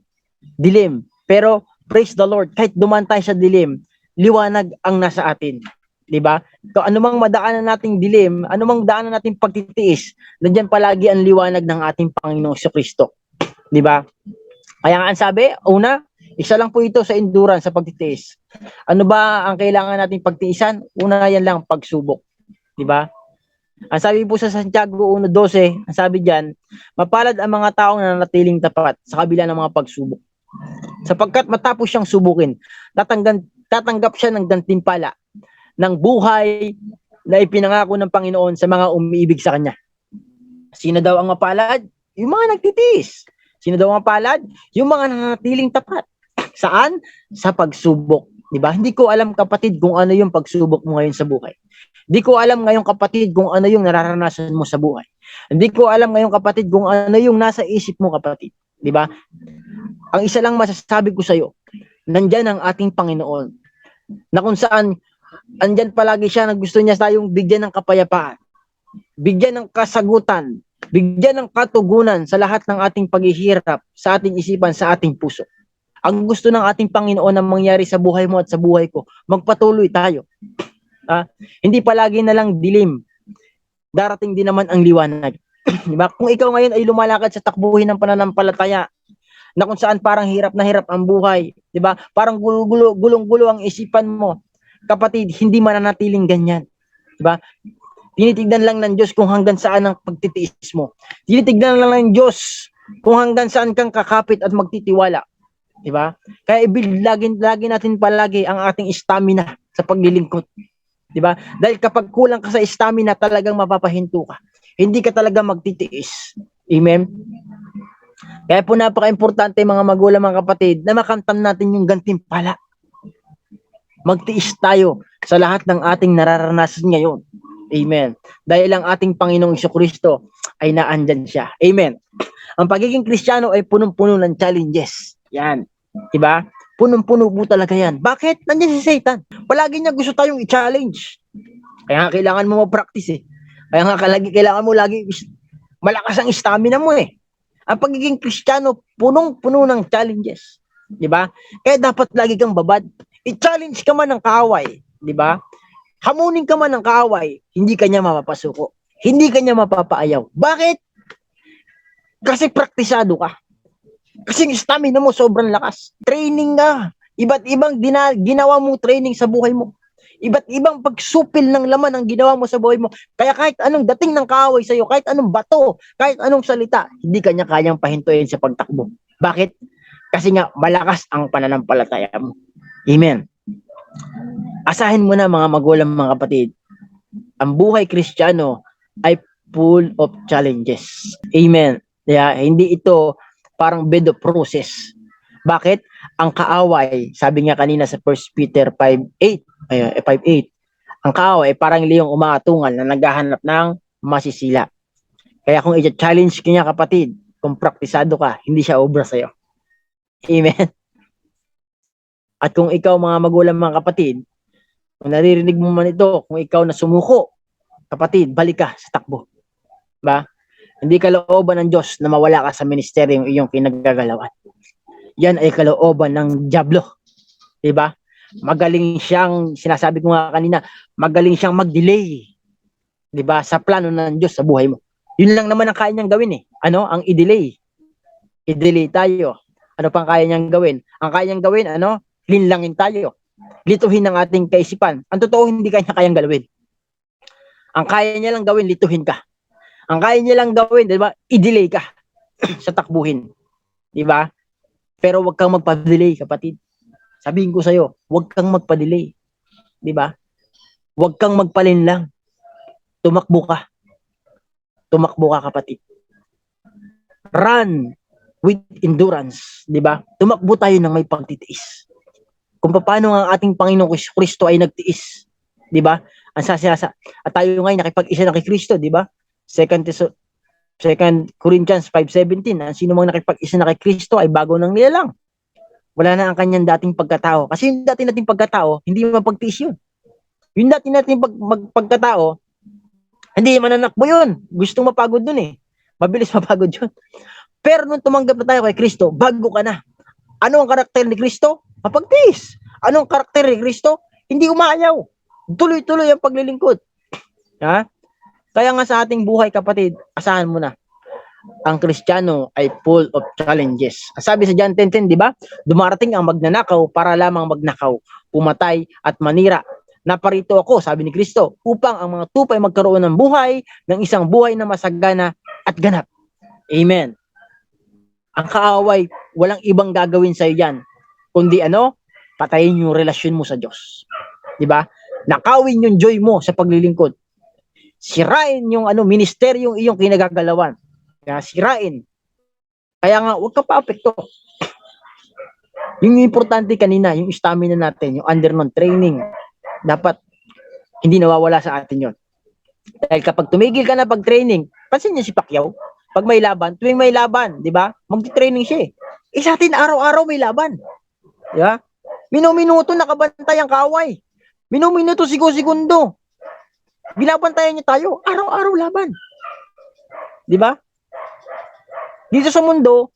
dilim. Pero praise the Lord, kahit dumaan tayo sa dilim, liwanag ang nasa atin. 'Di ba? Kung anumang madaanan nating dilim, anumang daanan nating pagtitiis, nandiyan palagi ang liwanag ng ating Panginoong Jesucristo. 'Di ba? Kaya nga ang sabi, una, isa lang po ito sa endurance, sa pagtitiis. Ano ba ang kailangan nating pagtiisan? Una yan lang, pagsubok. 'Di ba? Ang sabi po sa Santiago 1:12, ang sabi diyan, mapalad ang mga taong nananatiling tapat sa kabila ng mga pagsubok. Sapagkat matapos siyang subukin, tatanggap siya ng gantimpala ng buhay na ipinangako ng Panginoon sa mga umiibig sa Kanya. Sino daw ang mapalad? Yung mga nagtitiis. Sino daw ang mapalad? Yung mga nananatiling tapat. Saan? Sa pagsubok. Diba? Hindi ko alam, kapatid, kung ano yung pagsubok mo ngayon sa buhay. Hindi ko alam ngayon, kapatid, kung ano yung nararanasan mo sa buhay. Hindi ko alam ngayon, kapatid, kung ano yung nasa isip mo, kapatid. Diba? Ang isa lang masasabi ko sa iyo, nandyan ang ating Panginoon, na kung saan andyan palagi siya na gusto niya tayong bigyan ng kapayapaan, bigyan ng kasagutan, bigyan ng katugunan sa lahat ng ating paghihirap, sa ating isipan, sa ating puso. Ang gusto ng ating Panginoon na mangyari sa buhay mo at sa buhay ko, magpatuloy tayo. Hindi palagi na lang dilim, darating din naman ang liwanag. Diba? Kung ikaw ngayon ay lumalakad sa takbuhin ng pananampalataya, na kung saan parang hirap na hirap ang buhay, diba? Parang gulong-gulo ang isipan mo, kapatid, hindi mananatiling ganyan. Diba? Tinitignan lang ng Diyos kung hanggang saan ang pagtitiis mo. Tinitignan lang ng Diyos kung hanggang saan kang kakapit at magtitiwala. Diba? Kaya lagi natin palagi ang ating stamina sa paglilingkod. Diba? Dahil kapag kulang ka sa stamina, talagang mapapahinto ka. Hindi ka talaga magtitiis. Amen? Kaya po napaka-importante, mga magulang, mga kapatid, na makamtan natin yung gantimpala. Magtiis tayo sa lahat ng ating nararanasan ngayon. Amen. Dahil ang ating Panginoong Jesucristo ay naandyan siya. Amen. Ang pagiging Kristiyano ay punong-puno ng challenges. Yan. Diba? Punong-puno po talaga yan. Bakit? Nandiyan si Satan. Palagi niya gusto tayong i-challenge. Kaya nga kailangan mo ma-practice eh. Kaya nga kailangan mo lagi malakas ang stamina mo eh. Ang pagiging Kristiyano, punong-puno ng challenges. Diba? Kaya dapat lagi kang babad. I-challenge ka man ng kaaway. Diba? Hamunin ka man ng kaaway, hindi ka niya mapapasuko. Hindi ka niya mapapaayaw. Bakit? Kasi praktisado ka. Kasi yung stamina mo sobrang lakas. Training ka. Iba't ibang ginawa mo training sa buhay mo. Iba't ibang pagsupil ng laman ang ginawa mo sa buhay mo. Kaya kahit anong dating ng kaaway sa'yo, kahit anong bato, kahit anong salita, hindi ka niya kayang pahintuin sa pagtakbo. Bakit? Kasi nga, malakas ang pananampalataya mo. Amen. Asahin mo na, mga magulang, mga kapatid, ang buhay Kristiyano ay full of challenges. Amen. Kaya hindi ito parang bed of roses. Bakit? Ang kaaway, sabi nga kanina sa 1 Peter 5:8, ang kaaway ay parang liyong umaatungal na naghahanap ng masisila. Kaya kung i-challenge ka niya, kapatid, kung praktisado ka, hindi siya obra sa'yo. Amen. At kung ikaw, mga magulang, mga kapatid, kung naririnig mo man ito, kung ikaw na sumuko, kapatid, balik ka sa takbo. Ba? Hindi kalooban ng Diyos na mawala ka sa ministeryo yung iyong pinagagalawan. Yan ay kalooban ng dyablo. Diba? Magaling siyang, sinasabi ko nga kanina, magaling siyang mag-delay. Diba? Sa plano ng Diyos sa buhay mo. Yun lang naman ang kaya niyang gawin eh. Ano? Ang i-delay. I-delay tayo. Ano pang kaya niyang gawin? Ang kaya niyang gawin, ano? Linlangin tayo. Lituhin ang ating kaisipan. Ang totoo, hindi kanya kayang galawin. Ang kaya niya lang gawin, lituhin ka. Ang kaya niya lang gawin, di ba? I-delay ka sa takbuhin. Di ba? Pero wag kang magpa-delay, kapatid. Sabihin ko sa'yo, wag kang magpa-delay. Di ba? Wag kang magpalinlang. Tumakbo ka. Tumakbo ka, kapatid. Run with endurance. Di ba? Tumakbo tayo ng may pagtitiis. Kung paano ang ating Panginoong Kristo ay nagtiis. Di ba? Ang sasasa. At tayo ngayon nakipag-isa na kay Kristo, di ba? 2 Corinthians 5:17, ang sino mang nakipag-isa na kay Kristo ay bago ng nilalang. Wala na ang kanyang dating pagkatao. Kasi yung dating nating pagkatao, hindi mapagtiis yun. Yung dating nating pagkatao, hindi mananakbo yun. Gustong mapagod dun eh. Mabilis mapagod yun. Pero nung tumanggap na tayo kay Kristo, bago ka na. Ano ang karakter ni Kristo? Mapagtiis. Ano ang karakter ni Kristo? Hindi umaayaw. Tuloy-tuloy ang paglilingkod. Ha? Kaya nga sa ating buhay, kapatid, asahan mo na. Ang Kristiyano ay full of challenges. Sabi sa John 10:10, di ba? Dumarating ang magnanakaw para lamang magnakaw, pumatay at manira. Naparito ako, sabi ni Kristo, upang ang mga tupay magkaroon ng buhay, ng isang buhay na masagana at ganap. Amen. Ang kaaway, walang ibang gagawin sa'yo yan. Kundi patayin yung relasyon mo sa Diyos. Di ba? Nakawin yung joy mo sa paglilingkod. Sirain yung ministeryong iyong kinagagalawan. Kaya sirain. Kaya nga, huwag ka pa-apekto. Yung importante kanina, yung stamina natin, yung undernon training, dapat hindi nawawala sa atin yon. Dahil kapag tumigil ka na pag-training, pansin niyo si Pacquiao, pag may laban, tuwing may laban, di ba? Magti-training siya eh. Sa atin, araw-araw may laban. Di ba? Minuminuto nakabantay ang kaaway. Minuminuto segundo. Binabantayan niya tayo, araw-araw laban. Di ba? Dito sa mundo,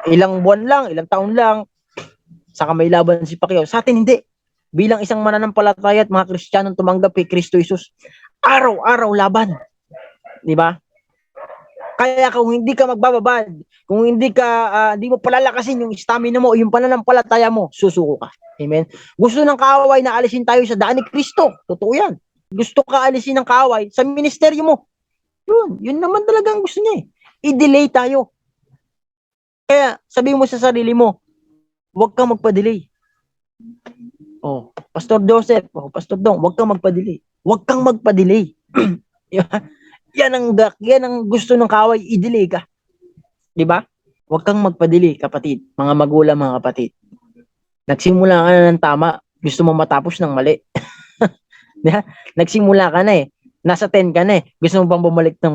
ilang buwan lang, ilang taon lang, saka may laban si Pacquiao. Sa atin hindi. Bilang isang mananampalataya at mga Kristiyanong tumanggap kay Kristo Jesus, araw-araw laban. Di ba? Kaya kung hindi ka magbababad, kung hindi mo palalakasin yung stamina mo, yung pananampalataya mo, susuko ka. Amen? Gusto ng kaaway na alisin tayo sa daan ni Kristo. Totoo yan. Gusto ka alisin ng kaaway sa ministeryo mo. Yun naman talaga ang gusto niya eh. I-delay tayo. Kaya sabihin mo sa sarili mo, huwag kang magpa-delay. Pastor Joseph, Pastor Dong, huwag kang magpa-delay. Huwag kang magpa-delay. Yan ang gusto ng kaaway, i-delay ka. Di ba? Huwag kang magpa-delay, kapatid. Mga magulang, mga kapatid. Nagsimula ka na ng tama, gusto mo matapos ng mali. Nagsimula ka na eh. Nasa 10 ka na eh. Gusto mo bang bumalik ng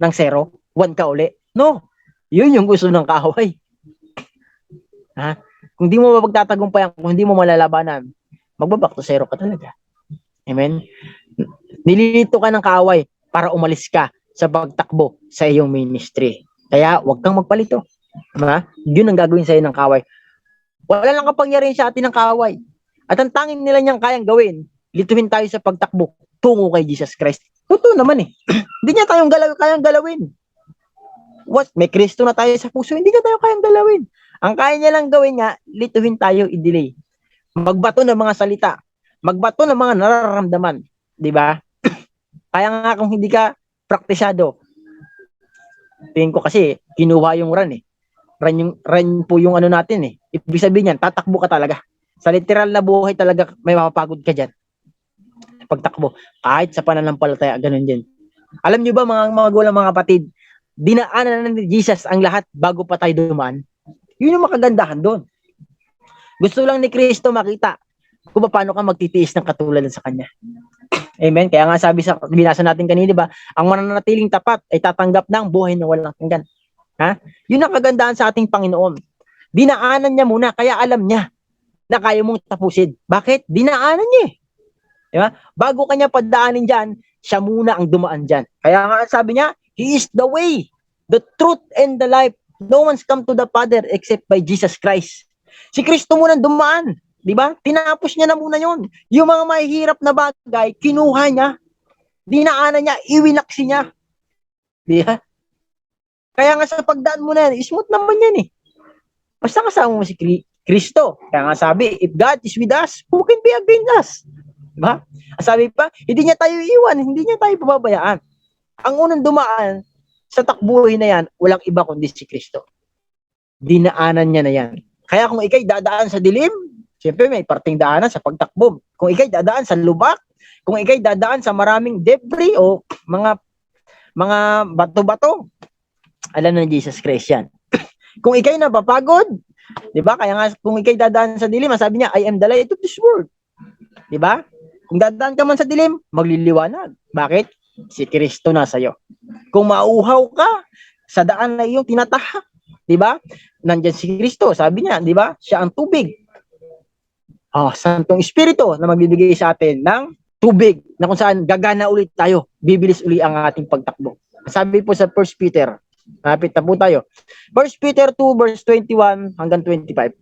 0? 1 ka uli? No. Yun yung gusto ng kaaway. Kung di mo mapagtatagumpayan, kung hindi mo malalabanan, magbaback to 0 ka talaga. Amen? Nililito ka ng kaaway para umalis ka sa pagtakbo sa iyong ministry. Kaya huwag kang magpalito. Diba? Yun ang gagawin sa'yo ng kaaway. Wala lang kapangyarihan sa atin ng kaaway. At ang tanging nila niyang kayang gawin, lituhin tayo sa pagtakbo tungo kay Jesus Christ. Totoo naman eh. Hindi niya tayong kayang galawin. May Kristo na tayo sa puso, hindi niya tayo kayang galawin. Ang kaya niya lang gawin nga, lituhin tayo, i-delay. Magbato ng mga salita. Magbato ng mga nararamdaman. Di ba? Kaya nga kung hindi ka praktisado, tingin ko kasi, kinuha yung run eh. Run po yung natin eh. Ibig sabihin yan, tatakbo ka talaga. Sa literal na buhay talaga, may mapapagod ka dyan. Pagtakbo. Kahit sa pananampalataya, ganun din. Alam nyo ba mga magulang, mga kapatid, dinaanan na ni Jesus ang lahat bago pa tayo dumaan? Yun yung makagandahan doon. Gusto lang ni Kristo makita kung paano ka magtitiis ng katulad sa Kanya. Amen? Kaya nga sabi sa binasa natin kanina, diba, ang mananatiling tapat ay tatanggap ng buhay na walang hanggan. Yun ang kagandahan sa ating Panginoon. Dinaanan niya muna, kaya alam niya na kaya mong tapusin. Bakit? Dinaanan niya eh. Diba? Bago kanya padaanin dyan, siya muna ang dumaan dyan. Kaya nga sabi niya, He is the way, the truth, and the life. No one's come to the Father except by Jesus Christ. Si Kristo muna dumaan. Diba? Tinapos niya na muna yun. Yung mga mahihirap na bagay, kinuha niya. Dinaanan niya, iwinaksi niya. Diba? Kaya nga sa pagdaan mo na yan, smooth naman yan eh. Basta kasama mo si Kristo. Kaya nga sabi, if God is with us, who can be against us? Diba? Sabi pa, hindi niya tayo iwan, hindi niya tayo pababayaan. Ang unang dumaan sa takbuhay na yan, walang iba kundi si Kristo. Dinaanan niya na yan. Kaya kung ikay dadaan sa dilim, siyempre may parting daanan sa pagtakbo. Kung ikay dadaan sa lubak, kung ikay dadaan sa maraming debris o mga bato-bato, alam na ni Jesus Christ yan. Kung ikay napapagod, di ba? Kaya nga kung ikay dadaan sa dilim, sabi niya, I am the light of this world. Di ba? Kung dadaan ka man sa dilim, magliliwanag. Bakit? Si Kristo na sa'yo. Kung mauhaw ka sa daan na iyong tinatahak, di ba? Nandiyan si Kristo, sabi niya, di ba? Siya ang tubig. Santong Espiritu na magbibigay sa atin ng tubig na kung saan gagana ulit tayo, bibilis uli ang ating pagtakbo. Sabi po sa 1 Peter, napit na po tayo. 1 Peter 2 verse 21 hanggang 25.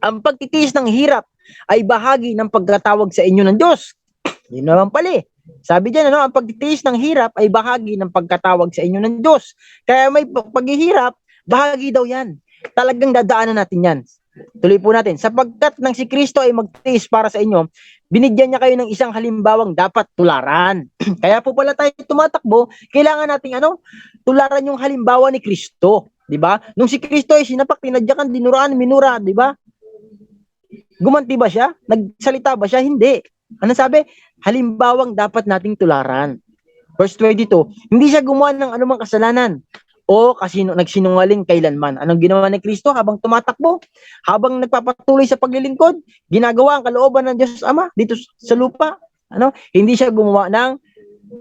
Ang pagtitiis ng hirap ay bahagi ng pagkatawag sa inyo ng Diyos. Yun naman pala eh. Sabi diyan, ang pagtitiis ng hirap ay bahagi ng pagkatawag sa inyo ng Diyos. Kaya may paghihirap, bahagi daw yan. Talagang dadaanan natin yan. Tuloy po natin. Sapagkat nang si Kristo ay magtiis para sa inyo, binigyan niya kayo ng isang halimbawang dapat tularan. Kaya po pala tayo tumatakbo, kailangan nating tularan yung halimbawa ni Kristo. Di ba? Nung si Kristo ay sinapak, tinadyakan, dinuraan, minura, di ba? Gumanti ba siya? Nagsalita ba siya? Hindi. Ano sabi? Halimbawang dapat nating tularan. Verse 22, hindi siya gumawa ng anumang kasalanan o nagsinungaling kailanman. Anong ginawa ni Kristo habang tumatakbo? Habang nagpapatuloy sa paglilingkod, ginagawa ang kalooban ng Diyos Ama dito sa lupa. Hindi siya gumawa ng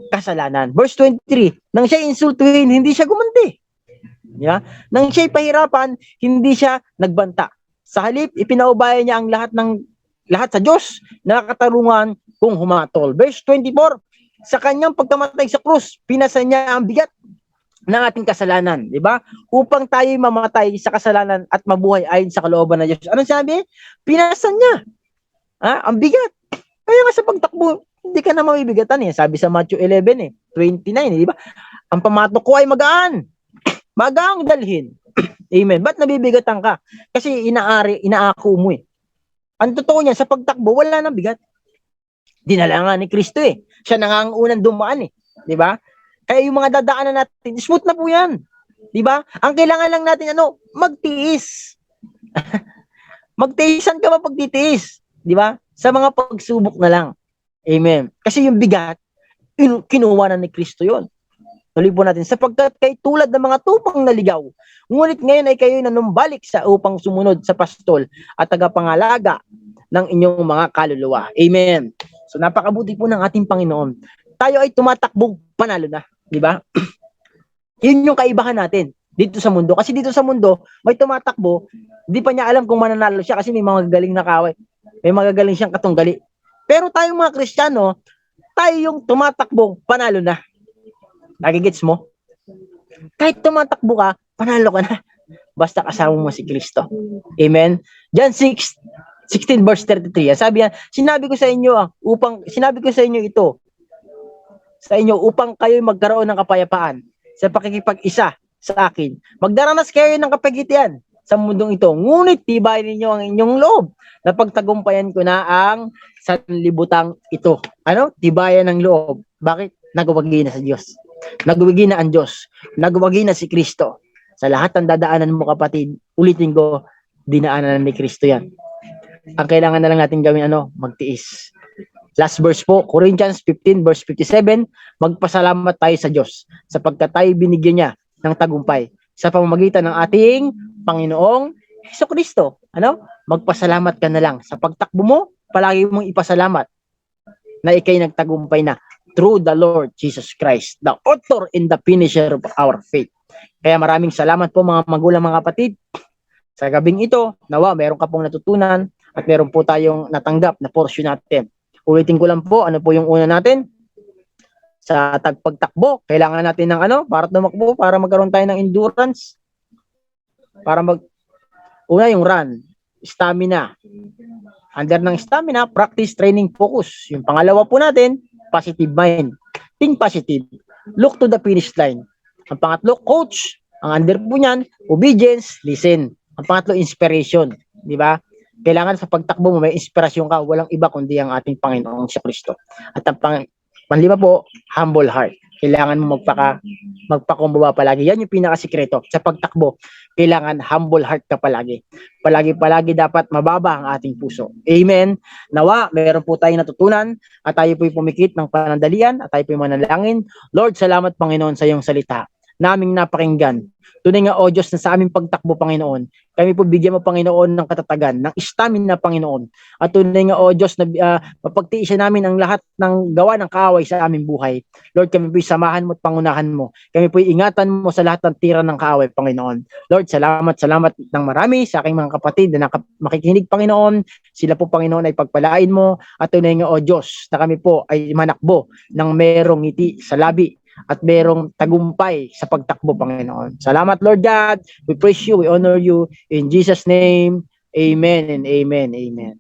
kasalanan. Verse 23, nang siya insultuhin, hindi siya gumanti. Yeah? Nang siya pahirapan, hindi siya nagbanta. Sa halip, ipinaubaya niya ang lahat sa Diyos na katarungan kung humatol. Verse 24, sa kanyang pagkamatay sa krus, pinasa niya ang bigat ng ating kasalanan, di ba? Upang tayo mamatay sa kasalanan at mabuhay ayon sa kalooban ng Diyos. Anong sabi? Pinasa niya. Ang bigat. Kaya nga sa pagtakbo, hindi ka na mabibigatan eh. Sabi sa Matthew 11 29, di ba? Ang pamatok ko ay magaan. Magaang dalhin. Amen. Ba't nabibigatan ka? Kasi inaako mo eh. Ang totoo niya, sa pagtakbo, wala nang bigat. Dinala nga ni Kristo eh. Siya na nga ang unang dumaan eh. Di ba? Kaya yung mga dadaanan natin, smooth na po yan. Di ba? Ang kailangan lang natin, magtiis. Magtiisan ka mapagtitiis. Di ba? Sa mga pagsubok na lang. Amen. Kasi yung bigat, kinuha na ni Kristo yon. Tuloy po natin, sapagkat kay tulad ng mga tupang naligaw, ngunit ngayon ay kayo nanumbalik sa upang sumunod sa pastol at tagapangalaga ng inyong mga kaluluwa. Amen. So napakabuti po ng ating Panginoon. Tayo ay tumatakbong panalo na, di ba? Yun yung kaibahan natin dito sa mundo. Kasi dito sa mundo, may tumatakbo, hindi pa niya alam kung mananalo siya kasi may mga galing na kaway. May magagaling siyang katunggali. Pero tayong mga Kristiyano, tayo yung tumatakbong panalo na. Nagigets mo? Kahit tumatakbo ka, panalo ka na. Basta kasama mo si Kristo. Amen? John 16 verse 33. Sabi yan, sinabi ko sa inyo ito, sa inyo upang kayo magkaroon ng kapayapaan sa pakikipag-isa sa akin. Magdaranas kayo ng kapagitian sa mundong ito. Ngunit tibayin ninyo ang inyong loob na pagtagumpayan ko na ang sanlibutang ito. Tibayan ng loob. Bakit? Nagwagi na sa Diyos. Nagwagi na ang Diyos. Nagwagi na si Kristo. Sa lahat ng dadaanan mo kapatid, ulitin ko, dinaanan ni Kristo yan. Ang kailangan na lang natin gawin, magtiis. Last verse po, Corinthians 15 verse 57, magpasalamat tayo sa Diyos sapagkat tayo binigyan niya ng tagumpay sa pamamagitan ng ating Panginoong Hesukristo. Magpasalamat ka na lang. Sa pagtakbo mo, palagi mong ipasalamat na ikay nagtagumpay na through the Lord Jesus Christ, the author and the finisher of our faith. Kaya maraming salamat po mga magulang, mga kapatid. Sa gabing ito, nawa meron ka pong natutunan at meron po tayong natanggap na portion natin. Ulitin ko lang po, ano po yung una natin? Sa pagtakbo, kailangan natin ng para tumakbo, para magkaroon tayo ng endurance. Una yung run, stamina. Under ng stamina, practice, training, focus. Yung pangalawa po natin, positive mind. Think positive. Look to the finish line. Ang pangatlo, coach. Ang under po niyan, obedience, listen. Ang pangatlo, inspiration. Di ba? Kailangan sa pagtakbo mo, may inspirasyon ka. Walang iba kundi ang ating Panginoong Kristo. At ang panlima po, humble heart. Kailangan mo magpakumbaba palagi. Yan yung pinakasikreto. Sa pagtakbo, kailangan humble heart ka palagi. Palagi dapat mababa ang ating puso. Amen. Nawa, meron po tayong natutunan at tayo po'y pumikit ng panandalian at tayo po'y manalangin. Lord, salamat Panginoon sa iyong salita. Naming napakinggan. Tunay nga, O Diyos, na sa aming pagtakbo, Panginoon, kami po bigyan mo, Panginoon, ng katatagan, ng stamina, Panginoon. At tunay nga, O Diyos, na mapagtiisan namin ang lahat ng gawa ng kaaway sa aming buhay. Lord, kami po'y samahan mo at pangunahan mo. Kami po'y ingatan mo sa lahat ng tira ng kaaway, Panginoon. Lord, salamat ng marami sa aking mga kapatid na makikinig, Panginoon. Sila po, Panginoon, ay pagpalain mo. At tunay nga, O Diyos, na kami po ay manakbo ng merong ngiti sa labi at merong tagumpay sa pagtakbo, Panginoon. Salamat, Lord God. We praise you, we honor you. In Jesus' name, amen and amen. Amen.